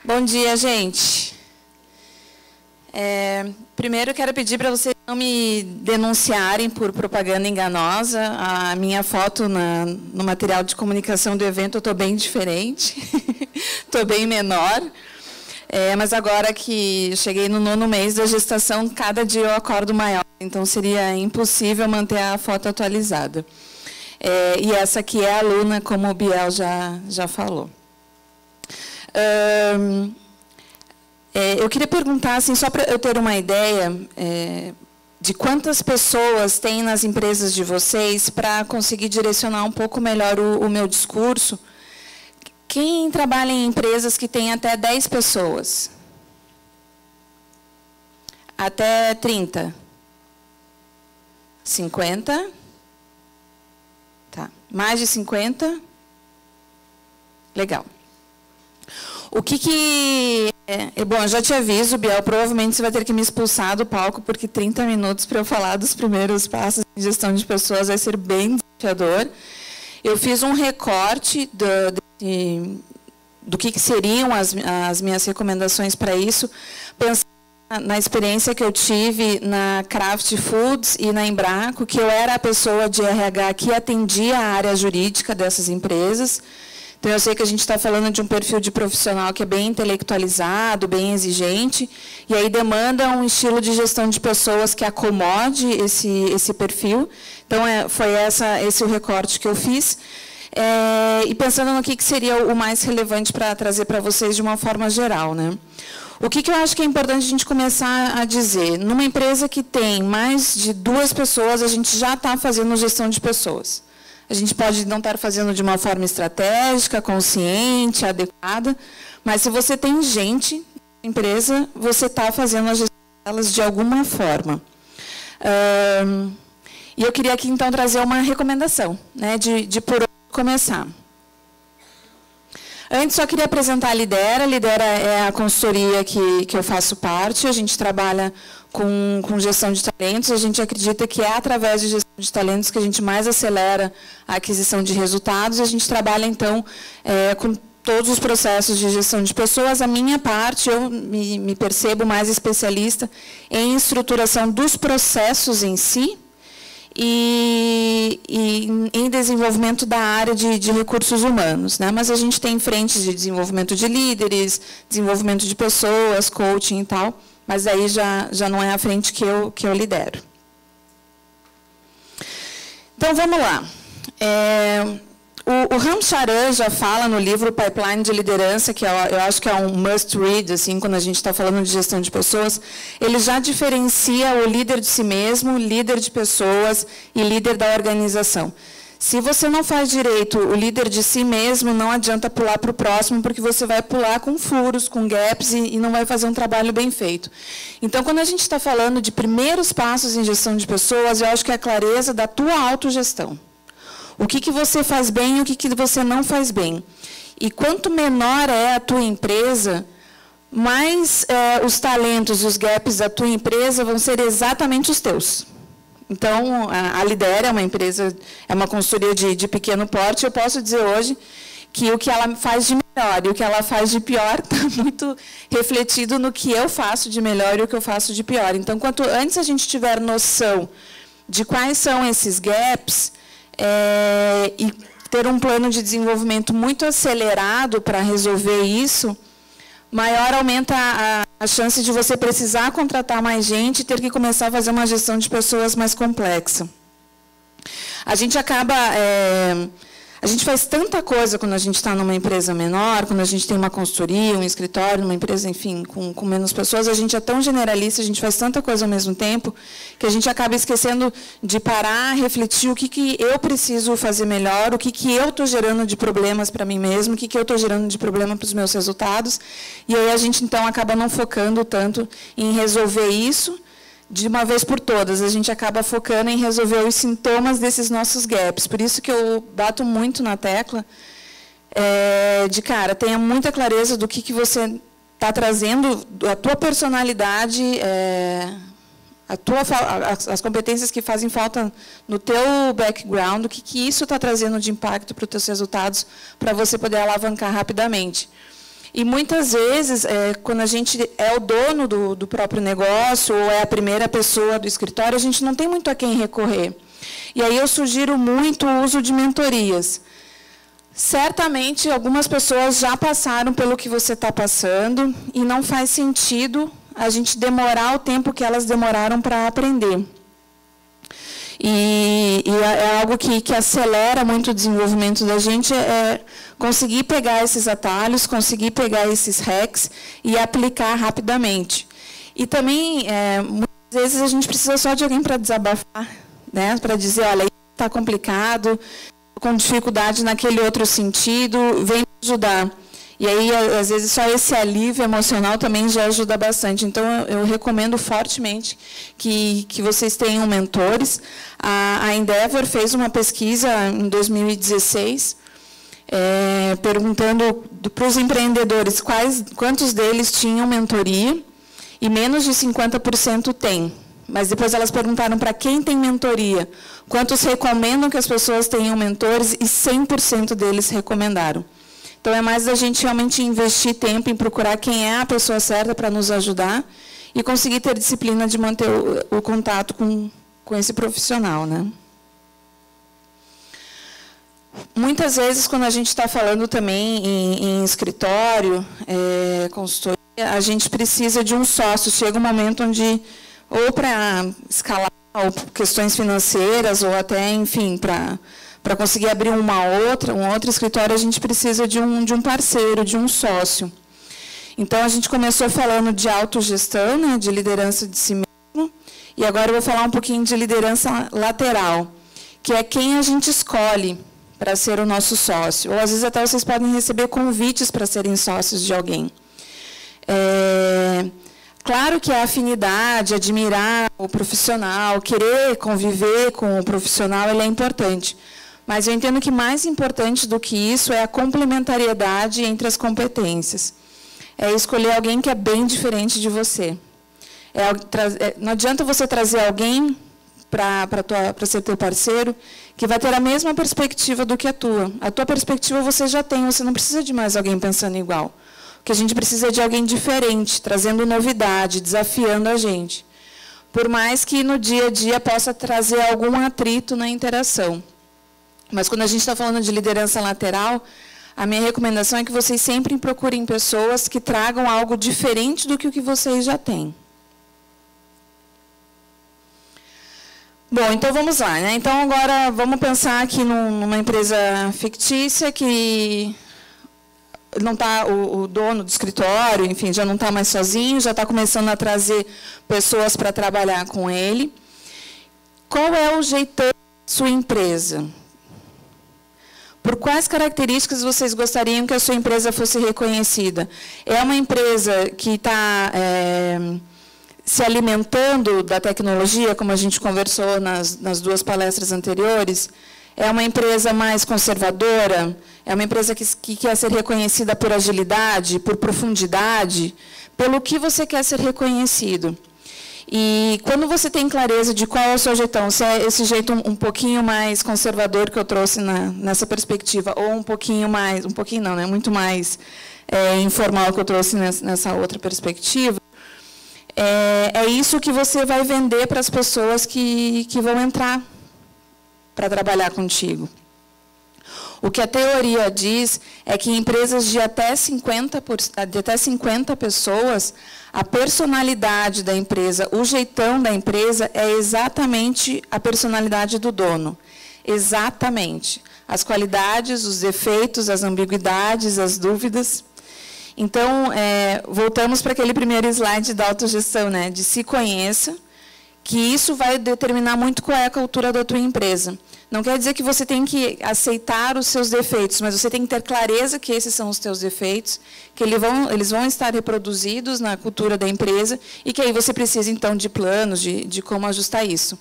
Bom dia, gente. Primeiro, quero pedir para vocês não me denunciarem por propaganda enganosa. A minha foto no material de comunicação do evento, eu estou bem diferente, estou bem menor. Mas agora que cheguei no 9º mês da gestação, cada dia eu acordo maior, então seria impossível manter a foto atualizada. E essa aqui é a aluna, como o Biel já falou. Eu queria perguntar, assim, só para eu ter uma ideia de quantas pessoas tem nas empresas de vocês para conseguir direcionar um pouco melhor o meu discurso. Quem trabalha em empresas que tem até 10 pessoas? Até 30? 50? Tá. Mais de 50? Legal. O que bom, eu já te aviso, Biel, provavelmente você vai ter que me expulsar do palco, porque 30 minutos para eu falar dos primeiros passos de gestão de pessoas vai ser bem desafiador. Eu fiz um recorte do que seriam as minhas recomendações para isso, pensando na experiência que eu tive na Kraft Foods e na Embraco, que eu era a pessoa de RH que atendia a área jurídica dessas empresas. Então, eu sei que a gente está falando de um perfil de profissional que é bem intelectualizado, bem exigente, e aí demanda um estilo de gestão de pessoas que acomode esse perfil. Então, foi esse o recorte que eu fiz. E pensando no que seria o mais relevante para trazer para vocês de uma forma geral, né? O que eu acho que é importante a gente começar a dizer? Numa empresa que tem mais de 2 pessoas, a gente já está fazendo gestão de pessoas. A gente pode não estar fazendo de uma forma estratégica, consciente, adequada, mas se você tem gente na empresa, você está fazendo a gestão delas de alguma forma. E eu queria aqui, então, trazer uma recomendação, né, de por onde começar. Antes, só queria apresentar a Lidera. A Lidera é a consultoria que eu faço parte. A gente trabalha com gestão de talentos. A gente acredita que é através de gestão de talentos que a gente mais acelera a aquisição de resultados. A gente trabalha, então, com todos os processos de gestão de pessoas. A minha parte, eu me percebo mais especialista em estruturação dos processos em si, e em desenvolvimento da área de recursos humanos, né? Mas a gente tem frentes de desenvolvimento de líderes, desenvolvimento de pessoas, coaching e tal, mas aí já não é a frente que eu lidero. Então, vamos lá. O Ram Charan já fala no livro Pipeline de Liderança, que eu acho que é um must read, assim, quando a gente está falando de gestão de pessoas. Ele já diferencia o líder de si mesmo, líder de pessoas e líder da organização. Se você não faz direito o líder de si mesmo, não adianta pular para o próximo, porque você vai pular com furos, com gaps e não vai fazer um trabalho bem feito. Então, quando a gente está falando de primeiros passos em gestão de pessoas, eu acho que é a clareza da tua autogestão. O que você faz bem e o que você não faz bem. E quanto menor é a tua empresa, mais os talentos e os gaps da tua empresa vão ser exatamente os teus. Então, a Lidera é uma empresa, é uma consultoria de pequeno porte. Eu posso dizer hoje que o que ela faz de melhor e o que ela faz de pior está muito refletido no que eu faço de melhor e o que eu faço de pior. Então, quanto antes a gente tiver noção de quais são esses gaps, e ter um plano de desenvolvimento muito acelerado para resolver isso, maior aumenta a chance de você precisar contratar mais gente e ter que começar a fazer uma gestão de pessoas mais complexa. A gente acaba... A gente faz tanta coisa quando a gente está numa empresa menor, quando a gente tem uma consultoria, um escritório, uma empresa, enfim, com menos pessoas, a gente é tão generalista, a gente faz tanta coisa ao mesmo tempo, que a gente acaba esquecendo de parar, refletir o que eu preciso fazer melhor, o que eu estou gerando de problemas para mim mesmo, o que eu estou gerando de problema para os meus resultados, e aí a gente, então, acaba não focando tanto em resolver isso, de uma vez por todas, a gente acaba focando em resolver os sintomas desses nossos gaps. Por isso que eu bato muito na tecla tenha muita clareza do que você está trazendo, a tua personalidade, as competências que fazem falta no teu background, o que isso está trazendo de impacto para os teus resultados, para você poder alavancar rapidamente. E, muitas vezes, quando a gente é o dono do próprio negócio ou é a primeira pessoa do escritório, a gente não tem muito a quem recorrer. E aí eu sugiro muito o uso de mentorias. Certamente, algumas pessoas já passaram pelo que você está passando e não faz sentido a gente demorar o tempo que elas demoraram para aprender. E é algo que acelera muito o desenvolvimento da gente, é conseguir pegar esses atalhos, conseguir pegar esses hacks e aplicar rapidamente. E também, muitas vezes, a gente precisa só de alguém para desabafar, né? Para dizer, olha, está complicado, com dificuldade naquele outro sentido, vem me ajudar. E aí, às vezes, só esse alívio emocional também já ajuda bastante. Então, eu recomendo fortemente que vocês tenham mentores. A Endeavor fez uma pesquisa em 2016, perguntando para os empreendedores quantos deles tinham mentoria, e menos de 50% têm. Mas depois elas perguntaram para quem tem mentoria, quantos recomendam que as pessoas tenham mentores, e 100% deles recomendaram. Então, é mais a gente realmente investir tempo em procurar quem é a pessoa certa para nos ajudar e conseguir ter disciplina de manter o contato com esse profissional, né? Muitas vezes, quando a gente está falando também em escritório, consultoria, a gente precisa de um sócio. Chega um momento onde, ou para escalar ou questões financeiras, ou até, enfim, para conseguir abrir um outro escritório, a gente precisa de um parceiro, de um sócio. Então, a gente começou falando de autogestão, né, de liderança de si mesmo, e agora eu vou falar um pouquinho de liderança lateral, que é quem a gente escolhe para ser o nosso sócio. Ou, às vezes, até vocês podem receber convites para serem sócios de alguém. Claro que a afinidade, admirar o profissional, querer conviver com o profissional, ele é importante. Mas eu entendo que mais importante do que isso é a complementariedade entre as competências. É escolher alguém que é bem diferente de você. Não adianta você trazer alguém para ser teu parceiro que vai ter a mesma perspectiva do que a tua. A tua perspectiva você já tem, você não precisa de mais alguém pensando igual. O que a gente precisa é de alguém diferente, trazendo novidade, desafiando a gente. Por mais que no dia a dia possa trazer algum atrito na interação. Mas, quando a gente está falando de liderança lateral, a minha recomendação é que vocês sempre procurem pessoas que tragam algo diferente do que o que vocês já têm. Bom, então vamos lá, né? Então, agora, vamos pensar aqui numa empresa fictícia que não está, o dono do escritório, enfim, já não está mais sozinho, já está começando a trazer pessoas para trabalhar com ele. Qual é o jeitão da sua empresa? Por quais características vocês gostariam que a sua empresa fosse reconhecida? É uma empresa que está se alimentando da tecnologia, como a gente conversou nas duas palestras anteriores? É uma empresa mais conservadora? É uma empresa que quer ser reconhecida por agilidade, por profundidade? Pelo que você quer ser reconhecido? E quando você tem clareza de qual é o seu jeitão, se é esse jeito um pouquinho mais conservador que eu trouxe nessa perspectiva, ou um pouquinho não, né, muito mais informal que eu trouxe nessa outra perspectiva, é isso que você vai vender para as pessoas que vão entrar para trabalhar contigo. O que a teoria diz é que em empresas de até 50 pessoas, a personalidade da empresa, o jeitão da empresa é exatamente a personalidade do dono. Exatamente. As qualidades, os defeitos, as ambiguidades, as dúvidas. Então, voltamos para aquele primeiro slide da autogestão, né? De se conheça, que isso vai determinar muito qual é a cultura da tua empresa. Não quer dizer que você tem que aceitar os seus defeitos, mas você tem que ter clareza que esses são os teus defeitos, que eles vão estar reproduzidos na cultura da empresa e que aí você precisa, então, de planos, de como ajustar isso.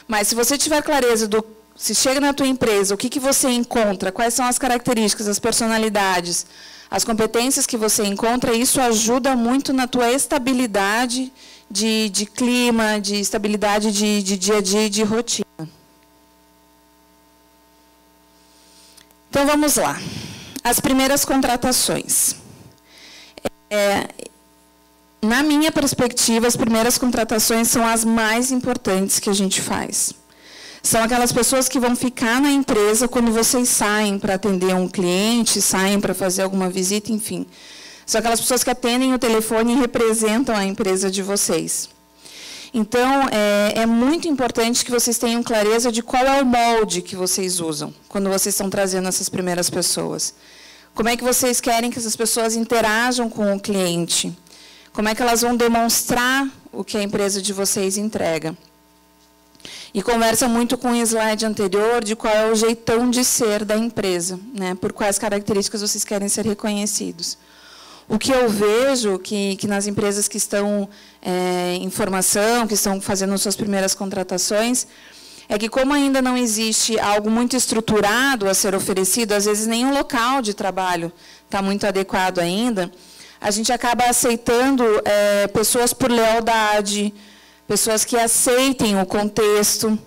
Mas, se você tiver clareza se chega na tua empresa, o que você encontra, quais são as características, as personalidades, as competências que você encontra, isso ajuda muito na tua estabilidade de clima, de estabilidade de dia a dia e de rotina. Então, vamos lá. As primeiras contratações. Na minha perspectiva, as primeiras contratações são as mais importantes que a gente faz. São aquelas pessoas que vão ficar na empresa quando vocês saem para atender um cliente, saem para fazer alguma visita, enfim. São aquelas pessoas que atendem o telefone e representam a empresa de vocês. Então, é muito importante que vocês tenham clareza de qual é o molde que vocês usam quando vocês estão trazendo essas primeiras pessoas. Como é que vocês querem que essas pessoas interajam com o cliente? Como é que elas vão demonstrar o que a empresa de vocês entrega? E conversa muito com o slide anterior de qual é o jeitão de ser da empresa, né? Por quais características vocês querem ser reconhecidos. O que eu vejo que nas empresas que estão em formação, que estão fazendo suas primeiras contratações, é que como ainda não existe algo muito estruturado a ser oferecido, às vezes nem o local de trabalho está muito adequado ainda, a gente acaba aceitando pessoas por lealdade, pessoas que aceitem o contexto.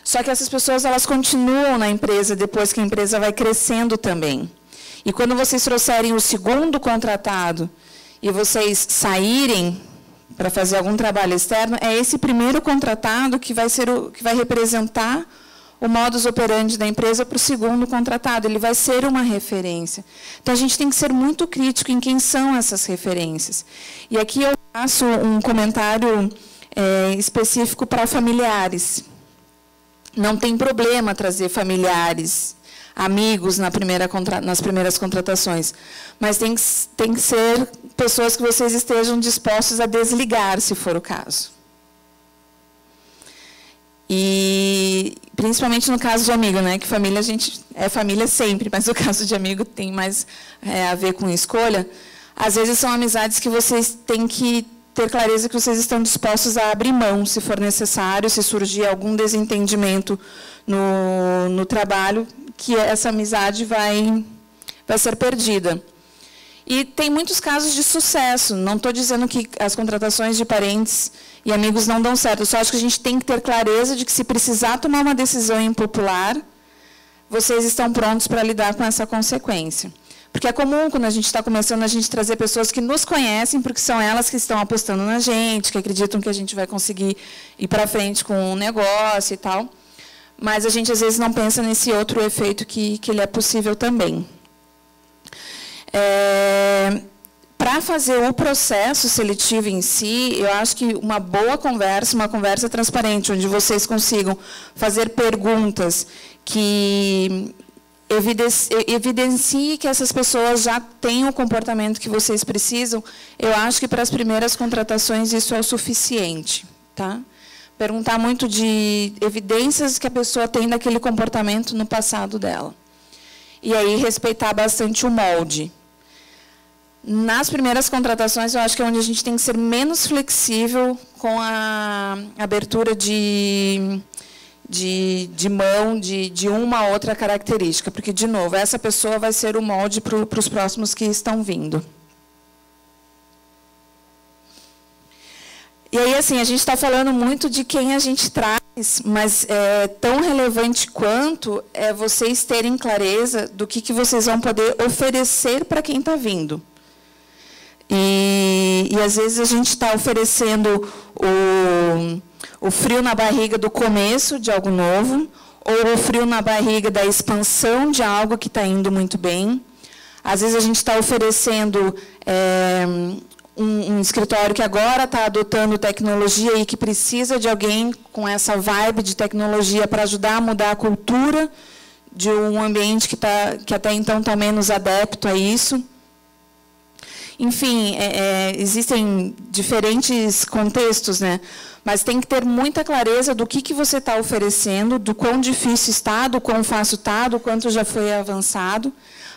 Só que essas pessoas elas continuam na empresa depois que a empresa vai crescendo também. E quando vocês trouxerem o segundo contratado e vocês saírem para fazer algum trabalho externo, é esse primeiro contratado que vai representar o modus operandi da empresa para o segundo contratado. Ele vai ser uma referência. Então, a gente tem que ser muito crítico em quem são essas referências. E aqui eu faço um comentário específico para familiares. Não tem problema trazer familiares, amigos nas primeiras contratações, mas tem que ser pessoas que vocês estejam dispostos a desligar, se for o caso. E principalmente no caso de amigo, né? Que família a gente é família sempre, mas o caso de amigo tem mais a ver com escolha. Às vezes são amizades que vocês têm que ter clareza que vocês estão dispostos a abrir mão, se for necessário, se surgir algum desentendimento no trabalho, que essa amizade vai ser perdida. E tem muitos casos de sucesso. Não estou dizendo que as contratações de parentes e amigos não dão certo. Eu só acho que a gente tem que ter clareza de que, se precisar tomar uma decisão impopular, vocês estão prontos para lidar com essa consequência. Porque é comum, quando a gente está começando, a gente trazer pessoas que nos conhecem, porque são elas que estão apostando na gente, que acreditam que a gente vai conseguir ir para frente com um negócio e tal. Mas a gente, às vezes, não pensa nesse outro efeito que ele é possível também. Para fazer o processo seletivo em si, eu acho que uma boa conversa, uma conversa transparente, onde vocês consigam fazer perguntas que evidencie que essas pessoas já têm o comportamento que vocês precisam, eu acho que para as primeiras contratações isso é o suficiente. Tá? Perguntar muito de evidências que a pessoa tem daquele comportamento no passado dela. E aí respeitar bastante o molde. Nas primeiras contratações, eu acho que é onde a gente tem que ser menos flexível com a abertura de mão de uma outra característica, porque, de novo, essa pessoa vai ser o molde para os próximos que estão vindo. E aí, assim, a gente está falando muito de quem a gente traz, mas tão relevante quanto é vocês terem clareza do que vocês vão poder oferecer para quem está vindo. E às vezes a gente está oferecendo o frio na barriga do começo de algo novo, ou o frio na barriga da expansão de algo que está indo muito bem. Às vezes a gente está oferecendo um escritório que agora está adotando tecnologia e que precisa de alguém com essa vibe de tecnologia para ajudar a mudar a cultura de um ambiente que até então está menos adepto a isso. Enfim, existem diferentes contextos, né? Mas tem que ter muita clareza do que você está oferecendo, do quão difícil está, do quão fácil está, do quanto já foi avançado,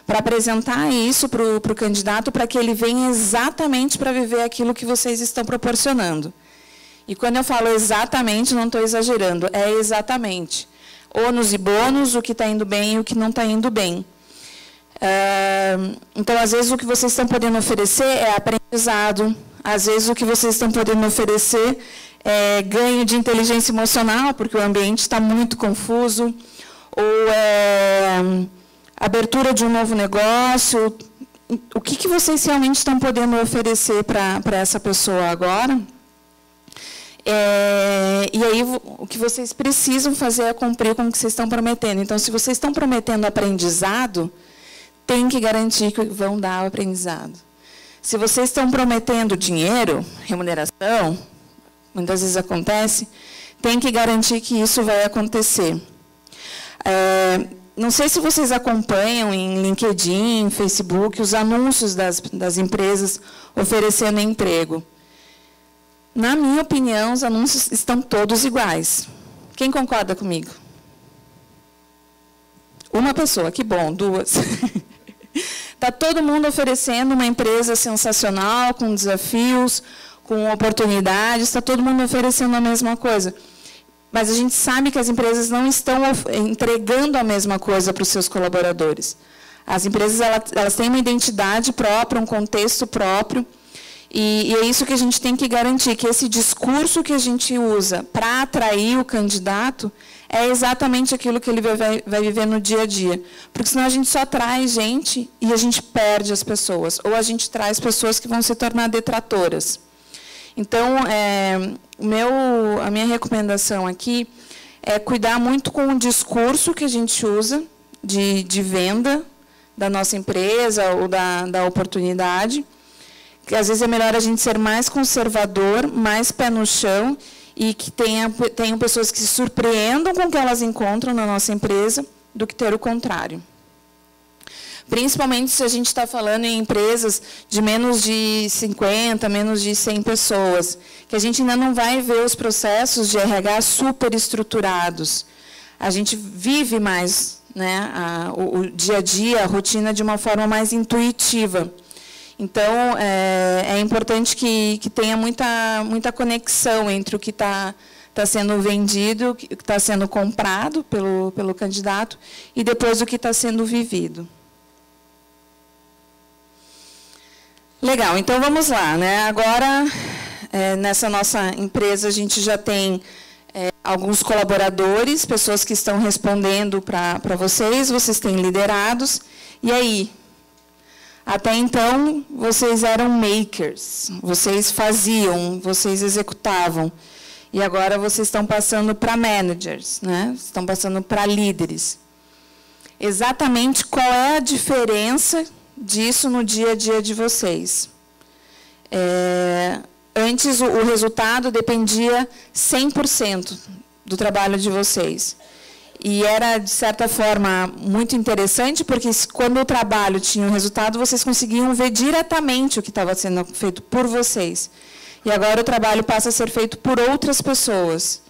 para apresentar isso para o candidato, para que ele venha exatamente para viver aquilo que vocês estão proporcionando. E quando eu falo exatamente, não estou exagerando, é exatamente. Ônus e bônus, o que está indo bem e o que não está indo bem. Então, às vezes, o que vocês estão podendo oferecer é aprendizado, às vezes, o que vocês estão podendo oferecer é ganho de inteligência emocional, porque o ambiente está muito confuso, ou abertura de um novo negócio, o que vocês realmente estão podendo oferecer para essa pessoa agora. E aí, o que vocês precisam fazer é cumprir com o que vocês estão prometendo. Então, se vocês estão prometendo aprendizado, tem que garantir que vão dar o aprendizado. Se vocês estão prometendo dinheiro, remuneração, muitas vezes acontece, tem que garantir que isso vai acontecer. Não sei se vocês acompanham em LinkedIn, Facebook, os anúncios das empresas oferecendo emprego. Na minha opinião, os anúncios estão todos iguais. Quem concorda comigo? Uma pessoa, que bom, duas. Está todo mundo oferecendo uma empresa sensacional, com desafios, com oportunidades, está todo mundo oferecendo a mesma coisa. Mas a gente sabe que as empresas não estão entregando a mesma coisa para os seus colaboradores. As empresas elas têm uma identidade própria, um contexto próprio, e é isso que a gente tem que garantir, que esse discurso que a gente usa para atrair o candidato é exatamente aquilo que ele vai viver no dia a dia. Porque senão a gente só traz gente e a gente perde as pessoas, ou a gente traz pessoas que vão se tornar detratoras. Então, a minha recomendação aqui é cuidar muito com o discurso que a gente usa de venda da nossa empresa ou da oportunidade, que às vezes é melhor a gente ser mais conservador, mais pé no chão, e que tenham pessoas que se surpreendam com o que elas encontram na nossa empresa, do que ter o contrário. Principalmente se a gente está falando em empresas de menos de 50, menos de 100 pessoas, que a gente ainda não vai ver os processos de RH super estruturados. A gente vive mais, né, o dia a dia, a rotina, de uma forma mais intuitiva. Então, é importante que tenha muita conexão entre o que está sendo vendido, o que está sendo comprado pelo candidato, e depois o que está sendo vivido. Legal, então vamos lá, né? Agora, nessa nossa empresa, a gente já tem alguns colaboradores, pessoas que estão respondendo para vocês têm liderados. E aí? Até então, vocês eram makers, vocês faziam, vocês executavam. E agora vocês estão passando para managers, né? Estão passando para líderes. Exatamente qual é a diferença disso no dia a dia de vocês? Antes, o resultado dependia 100% do trabalho de vocês. E era, de certa forma, muito interessante, porque quando o trabalho tinha um resultado, vocês conseguiam ver diretamente o que estava sendo feito por vocês. E agora o trabalho passa a ser feito por outras pessoas.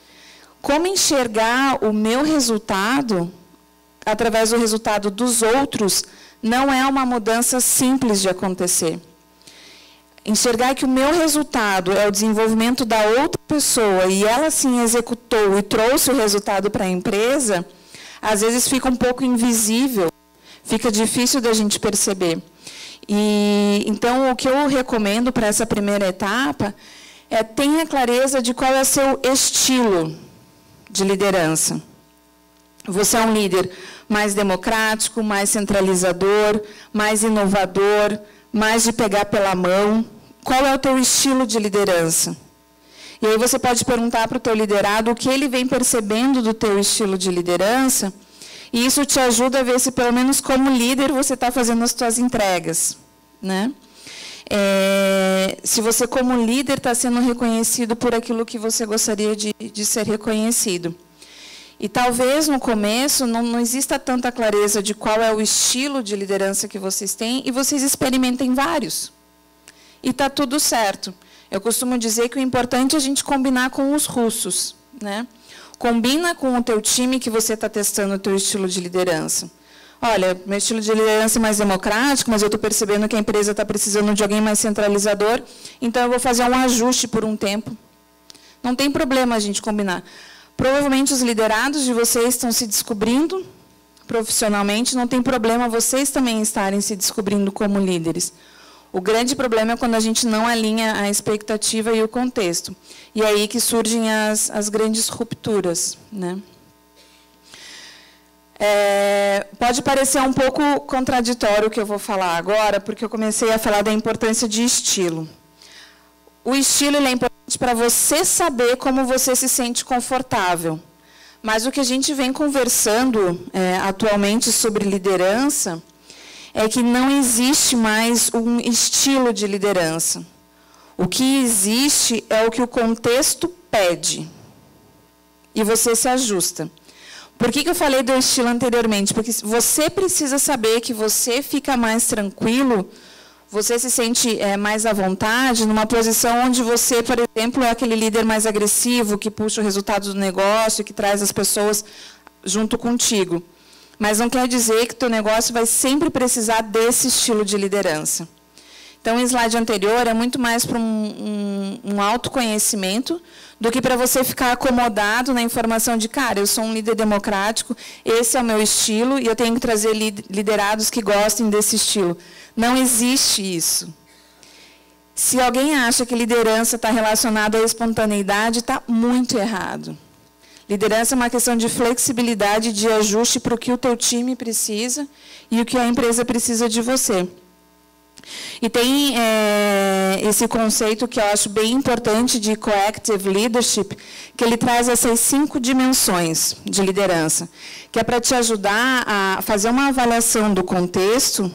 Como enxergar o meu resultado, através do resultado dos outros, não é uma mudança simples de acontecer. Enxergar que o meu resultado é o desenvolvimento da outra pessoa e ela sim executou e trouxe o resultado para a empresa, às vezes fica um pouco invisível, fica difícil da gente perceber. Então, o que eu recomendo para essa primeira etapa é tenha clareza de qual é seu estilo de liderança. Você é um líder mais democrático, mais centralizador, mais inovador, mais de pegar pela mão. Qual é o teu estilo de liderança? E aí você pode perguntar para o teu liderado o que ele vem percebendo do teu estilo de liderança, e isso te ajuda a ver se, pelo menos como líder, você está fazendo as tuas entregas, né? Se você, como líder, está sendo reconhecido por aquilo que você gostaria de ser reconhecido. E talvez, no começo, não exista tanta clareza de qual é o estilo de liderança que vocês têm, e vocês experimentem vários. E está tudo certo. Eu costumo dizer que o importante é a gente combinar com os russos, né? Combina com o teu time que você está testando o teu estilo de liderança. Olha, meu estilo de liderança é mais democrático, mas eu estou percebendo que a empresa está precisando de alguém mais centralizador, então eu vou fazer um ajuste por um tempo. Não tem problema a gente combinar. Provavelmente os liderados de vocês estão se descobrindo profissionalmente, não tem problema vocês também estarem se descobrindo como líderes. O grande problema é quando a gente não alinha a expectativa e o contexto. E é aí que surgem as grandes rupturas, né? Pode parecer um pouco contraditório o que eu vou falar agora, porque eu comecei a falar da importância de estilo. O estilo ele é importante para você saber como você se sente confortável. Mas o que a gente vem conversando atualmente sobre liderança é que não existe mais um estilo de liderança. O que existe é o que o contexto pede. E você se ajusta. Por que eu falei do estilo anteriormente? Porque você precisa saber que você fica mais tranquilo, você se sente mais à vontade, numa posição onde você, por exemplo, é aquele líder mais agressivo, que puxa o resultado do negócio, que traz as pessoas junto contigo. Mas não quer dizer que o teu negócio vai sempre precisar desse estilo de liderança. Então, o slide anterior é muito mais para um autoconhecimento do que para você ficar acomodado na informação de, cara, eu sou um líder democrático, esse é o meu estilo e eu tenho que trazer liderados que gostem desse estilo. Não existe isso. Se alguém acha que liderança está relacionada à espontaneidade, está muito errado. Liderança é uma questão de flexibilidade, de ajuste para o que o teu time precisa e o que a empresa precisa de você. E tem esse conceito que eu acho bem importante de Coactive Leadership, que ele traz essas 5 dimensões de liderança, que é para te ajudar a fazer uma avaliação do contexto.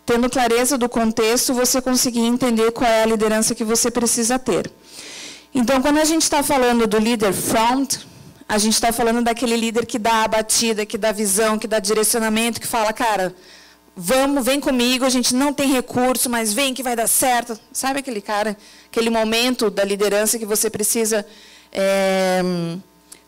Tendo clareza do contexto, você conseguir entender qual é a liderança que você precisa ter. Então, quando a gente está falando do líder front, a gente está falando daquele líder que dá a batida, que dá visão, que dá direcionamento, que fala, cara, vamos, vem comigo, a gente não tem recurso, mas vem que vai dar certo. Sabe aquele cara, aquele momento da liderança que você precisa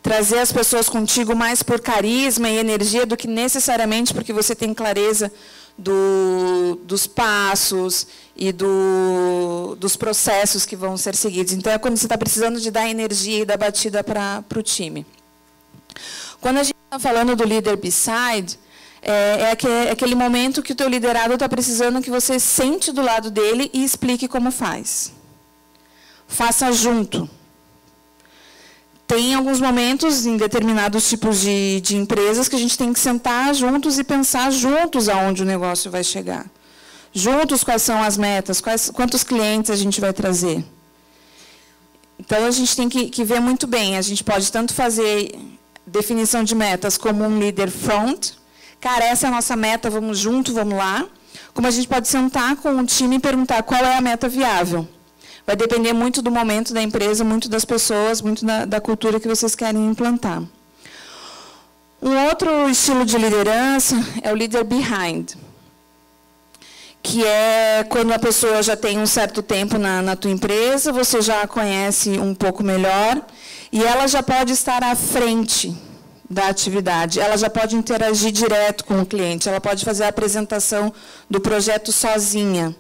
trazer as pessoas contigo mais por carisma e energia do que necessariamente porque você tem clareza dos passos e dos processos que vão ser seguidos. Então, é quando você está precisando de dar energia e dar batida para o time. Quando a gente está falando do líder beside, é aquele momento que o teu liderado está precisando que você sente do lado dele e explique como faz. Faça junto. Tem alguns momentos, em determinados tipos de empresas, que a gente tem que sentar juntos e pensar juntos aonde o negócio vai chegar. Juntos, quais são as metas, quantos clientes a gente vai trazer. Então, a gente tem que ver muito bem. A gente pode tanto fazer definição de metas como um líder front. Cara, essa é a nossa meta, vamos junto, vamos lá. Como a gente pode sentar com o time e perguntar qual é a meta viável. Vai depender muito do momento da empresa, muito das pessoas, muito da cultura que vocês querem implantar. Um outro estilo de liderança é o líder behind, que é quando a pessoa já tem um certo tempo na tua empresa, você já a conhece um pouco melhor, e ela já pode estar à frente da atividade, ela já pode interagir direto com o cliente, ela pode fazer a apresentação do projeto sozinha.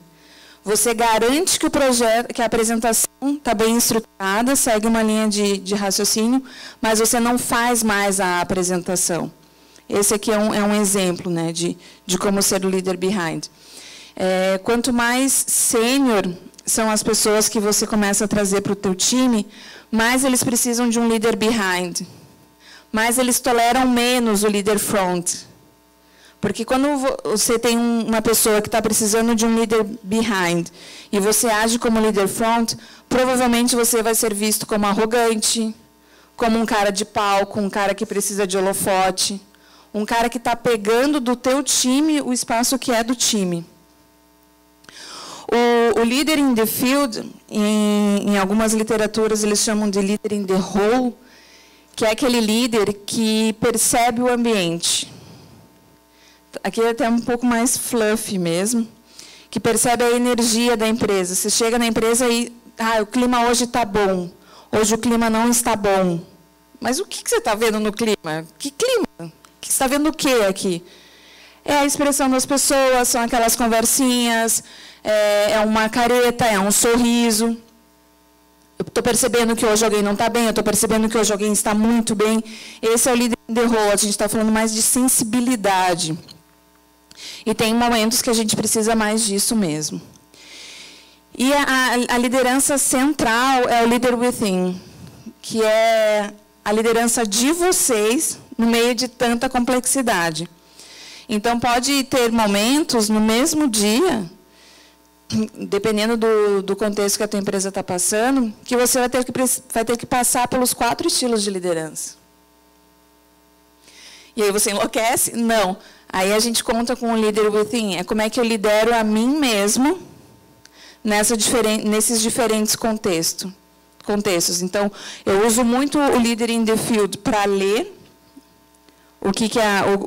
Você garante que a apresentação está bem estruturada, segue uma linha de raciocínio, mas você não faz mais a apresentação. Esse aqui é um exemplo, né, de como ser o líder behind. Quanto mais sênior são as pessoas que você começa a trazer para o teu time, mais eles precisam de um líder behind. Mais eles toleram menos o líder front. Porque quando você tem uma pessoa que está precisando de um líder behind e você age como líder front, provavelmente você vai ser visto como arrogante, como um cara de palco, um cara que precisa de holofote, um cara que está pegando do teu time o espaço que é do time. O líder in the field, em algumas literaturas eles chamam de líder in the role, que é aquele líder que percebe o ambiente. Aqui é até um pouco mais fluffy mesmo, que percebe a energia da empresa. Você chega na empresa e, o clima hoje está bom, hoje o clima não está bom. Mas o que você está vendo no clima? Que clima? Você está vendo o que aqui? É a expressão das pessoas, são aquelas conversinhas, é uma careta, é um sorriso. Eu estou percebendo que hoje alguém não está bem, eu estou percebendo que hoje alguém está muito bem. Esse é o líder in the role, a gente está falando mais de sensibilidade. E tem momentos que a gente precisa mais disso mesmo. E a liderança central é o leader within, que é a liderança de vocês no meio de tanta complexidade. Então, pode ter momentos no mesmo dia, dependendo do contexto que a tua empresa está passando, que você vai ter que passar pelos 4 estilos de liderança. E aí você enlouquece? Não. Aí a gente conta com o Leader Within. É como é que eu lidero a mim mesmo nesses diferentes contextos. Então, eu uso muito o Leader in the Field para ler o que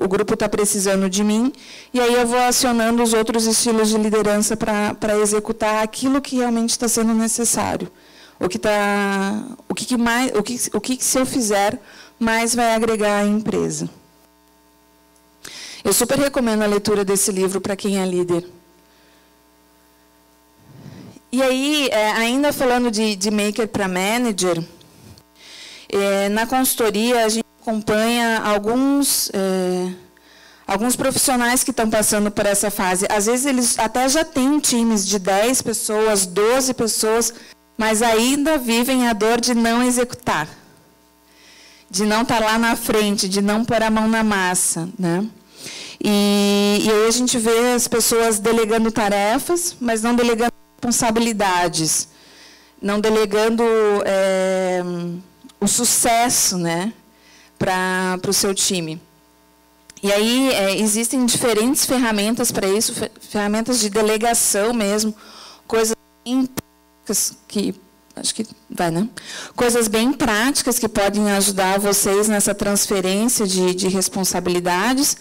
o grupo está precisando de mim, e aí eu vou acionando os outros estilos de liderança para executar aquilo que realmente está sendo necessário. O que se eu fizer, mais vai agregar à empresa. Eu super recomendo a leitura desse livro para quem é líder. E aí, ainda falando de maker para manager, na consultoria a gente acompanha alguns profissionais que estão passando por essa fase. Às vezes eles até já têm times de 10 pessoas, 12 pessoas, mas ainda vivem a dor de não executar, de não estar lá na frente, de não pôr a mão na massa, né? E aí a gente vê as pessoas delegando tarefas, mas não delegando responsabilidades, não delegando o sucesso, né, para o seu time. E aí existem diferentes ferramentas para isso, ferramentas de delegação mesmo, coisas bem práticas que acho que vai, né? Coisas bem práticas que podem ajudar vocês nessa transferência de responsabilidades.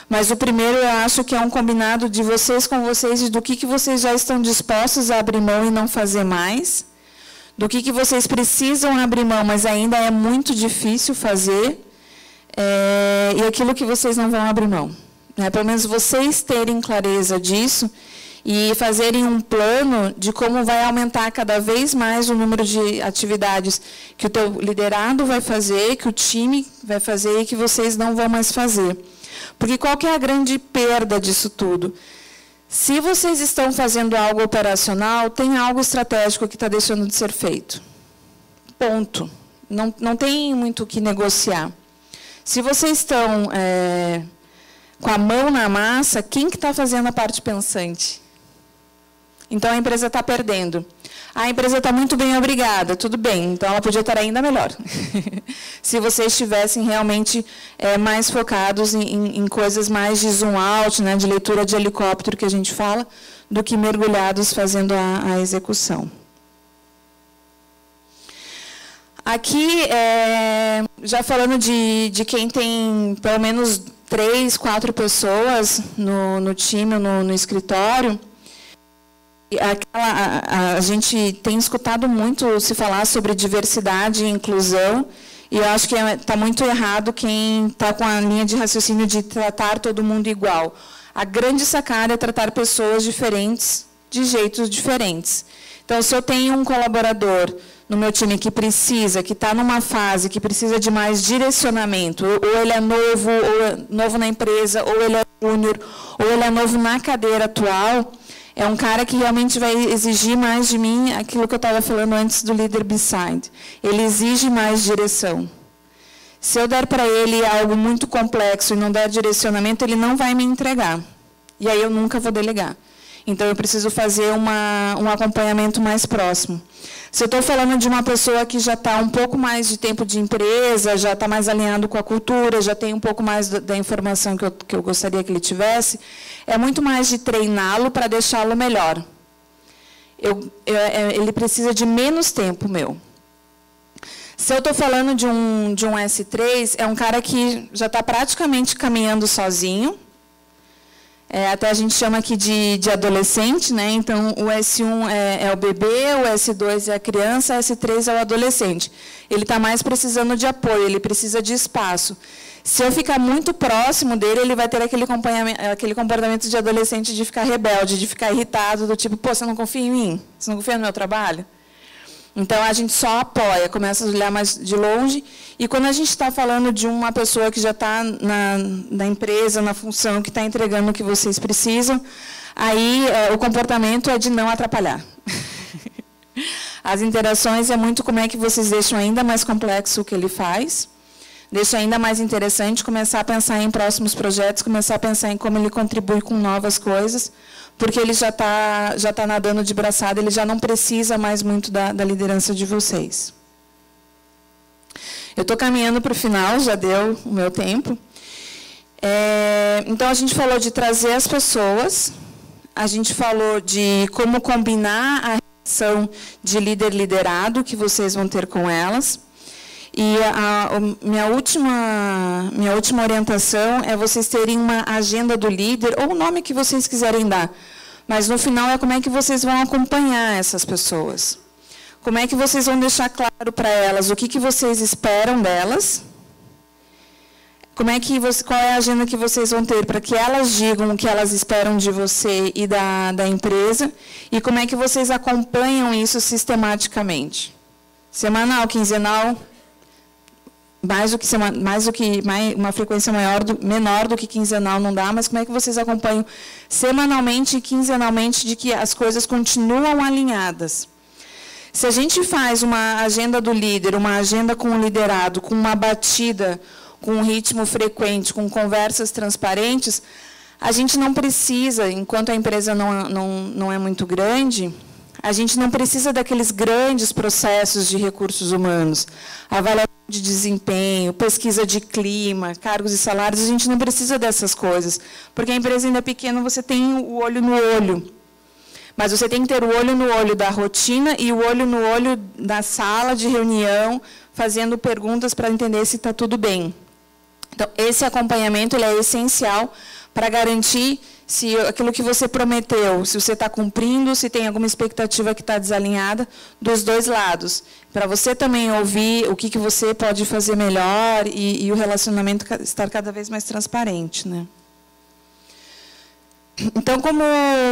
Mas o primeiro eu acho que é um combinado de vocês com vocês, e do que vocês já estão dispostos a abrir mão e não fazer mais, do que vocês precisam abrir mão, mas ainda é muito difícil fazer, e aquilo que vocês não vão abrir mão. Né? Pelo menos vocês terem clareza disso e fazerem um plano de como vai aumentar cada vez mais o número de atividades que o teu liderado vai fazer, que o time vai fazer e que vocês não vão mais fazer. Porque qual que é a grande perda disso tudo? Se vocês estão fazendo algo operacional, tem algo estratégico que está deixando de ser feito. Ponto. Não tem muito o que negociar. Se vocês estão com a mão na massa, quem que está fazendo a parte pensante? Então, a empresa está perdendo. A empresa está muito bem, obrigada, tudo bem. Então, ela podia estar ainda melhor. Se vocês estivessem realmente mais focados em coisas mais de zoom out, né, de leitura de helicóptero, que a gente fala, do que mergulhados fazendo a execução. Aqui, já falando de quem tem pelo menos 3, 4 pessoas no time, no escritório, a gente tem escutado muito se falar sobre diversidade e inclusão, e eu acho que está muito errado quem está com a linha de raciocínio de tratar todo mundo igual. A grande sacada é tratar pessoas diferentes, de jeitos diferentes. Então, se eu tenho um colaborador no meu time que está numa fase que precisa de mais direcionamento, ou ele é novo na empresa, ou ele é júnior, ou ele é novo na cadeira atual, é um cara que realmente vai exigir mais de mim aquilo que eu estava falando antes do Leader Beside. Ele exige mais direção. Se eu der para ele algo muito complexo e não der direcionamento, ele não vai me entregar. E aí eu nunca vou delegar. Então, eu preciso fazer um acompanhamento mais próximo. Se eu estou falando de uma pessoa que já está um pouco mais de tempo de empresa, já está mais alinhado com a cultura, já tem um pouco mais da informação que eu gostaria que ele tivesse, é muito mais de treiná-lo para deixá-lo melhor. Ele precisa de menos tempo meu. Se eu estou falando de um S3, é um cara que já está praticamente caminhando sozinho. Até a gente chama aqui de adolescente, né? Então, o S1 é o bebê, o S2 é a criança, o S3 é o adolescente. Ele está mais precisando de apoio, ele precisa de espaço. Se eu ficar muito próximo dele, ele vai ter aquele comportamento de adolescente de ficar rebelde, de ficar irritado, do tipo, pô, você não confia em mim? Você não confia no meu trabalho? Então, a gente só apoia, começa a olhar mais de longe. E quando a gente está falando de uma pessoa que já está na empresa, na função, que está entregando o que vocês precisam, aí o comportamento é de não atrapalhar. As interações é muito como é que vocês deixam ainda mais complexo o que ele faz, deixa ainda mais interessante começar a pensar em próximos projetos, começar a pensar em como ele contribui com novas coisas, porque ele já tá nadando de braçada, ele já não precisa mais muito da liderança de vocês. Eu estou caminhando para o final, já deu o meu tempo. Então, a gente falou de trazer as pessoas, a gente falou de como combinar a relação de líder-liderado que vocês vão ter com elas. E minha última orientação é vocês terem uma agenda do líder, ou o nome que vocês quiserem dar. Mas, no final, é como é que vocês vão acompanhar essas pessoas. Como é que vocês vão deixar claro para elas o que vocês esperam delas. Qual é a agenda que vocês vão ter para que elas digam o que elas esperam de você e da empresa, e como é que vocês acompanham isso sistematicamente. Semanal, quinzenal, uma frequência menor do que quinzenal não dá, mas como é que vocês acompanham semanalmente e quinzenalmente de que as coisas continuam alinhadas. Se a gente faz uma agenda do líder, uma agenda com o liderado, com uma batida, com um ritmo frequente, com conversas transparentes, a gente não precisa, enquanto a empresa não é muito grande, a gente não precisa daqueles grandes processos de recursos humanos, avaliação de desempenho, pesquisa de clima, cargos e salários, a gente não precisa dessas coisas, porque a empresa ainda é pequena, você tem o olho no olho. Mas você tem que ter o olho no olho da rotina e o olho no olho da sala de reunião, fazendo perguntas para entender se está tudo bem. Então, esse acompanhamento ele é essencial para garantir se aquilo que você prometeu, se você está cumprindo, se tem alguma expectativa que está desalinhada, dos dois lados. Para você também ouvir o que você pode fazer melhor e o relacionamento estar cada vez mais transparente, né? Então, como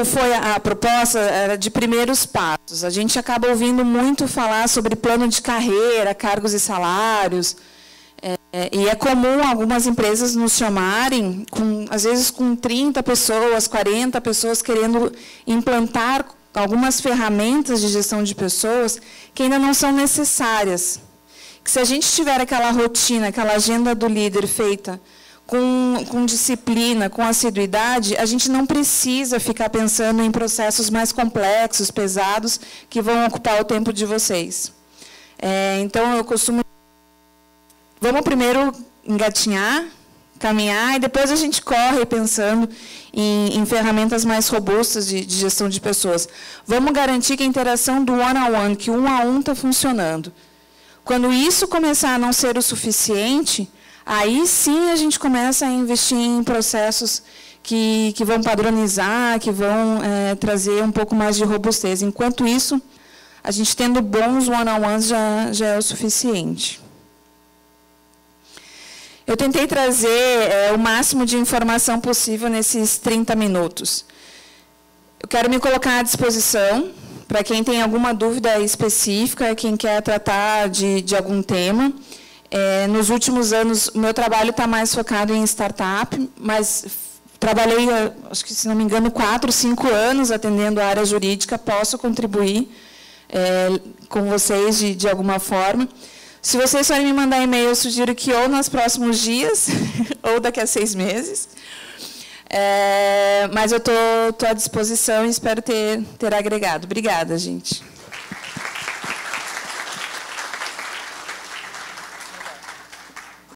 foi a proposta, era de primeiros passos. A gente acaba ouvindo muito falar sobre plano de carreira, cargos e salários. E é comum algumas empresas nos chamarem, às vezes com 30 pessoas, 40 pessoas, querendo implantar algumas ferramentas de gestão de pessoas que ainda não são necessárias. Que se a gente tiver aquela rotina, aquela agenda do líder feita com disciplina, com assiduidade, a gente não precisa ficar pensando em processos mais complexos, pesados, que vão ocupar o tempo de vocês. Então, eu costumo... Vamos primeiro engatinhar, caminhar, e depois a gente corre pensando em ferramentas mais robustas de gestão de pessoas. Vamos garantir que a interação do one-on-one, que um a um está funcionando. Quando isso começar a não ser o suficiente, aí sim a gente começa a investir em processos que vão padronizar, que vão trazer um pouco mais de robustez. Enquanto isso, a gente tendo bons one-on-ones já é o suficiente. Eu tentei trazer o máximo de informação possível nesses 30 minutos. Eu quero me colocar à disposição para quem tem alguma dúvida específica, quem quer tratar de algum tema. Nos últimos anos, o meu trabalho está mais focado em startup, mas trabalhei, acho que, se não me engano, 4, 5 anos atendendo a área jurídica, posso contribuir com vocês de alguma forma. Se vocês forem me mandar e-mail, eu sugiro que ou nos próximos dias, ou daqui a 6 meses. Mas eu estou à disposição e espero ter agregado. Obrigada, gente.